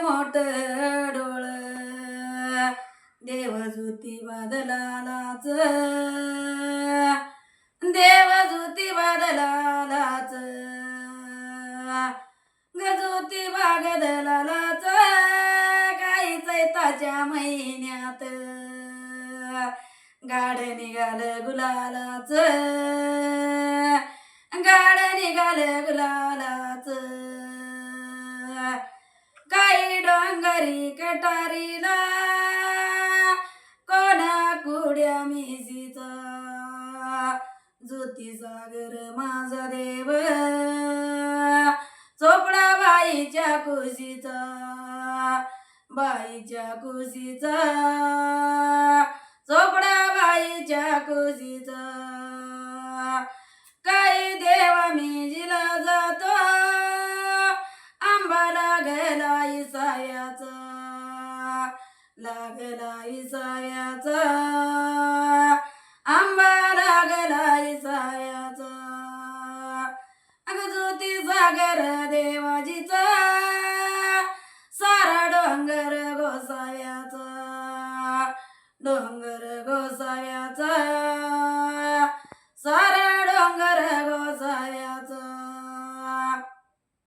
मोठ डोळ देव ज्योती बादलालाच देव ज्योती बादलालाच गजोती बागदलालाच काही चैताच्या महिन्यात गाड निघाल गुलालाच गाड निघाल गुलालाच काही डोंगरी कटारीला कोणा कुड्या मिसीचा ज्योती सागर माझा देव चोपडा बाईच्या कुशीचा बाईच्या कुशीचा चोपडा बाईच्या कुशीचा काही देवा मी जिला जातो आंबा लागला इसायाचा लागला इसायाचा आंबा लागला इसायाचा अग ज्योती सागर देवाजीचा सारा डोंगर गोसाव्याचा डोंगर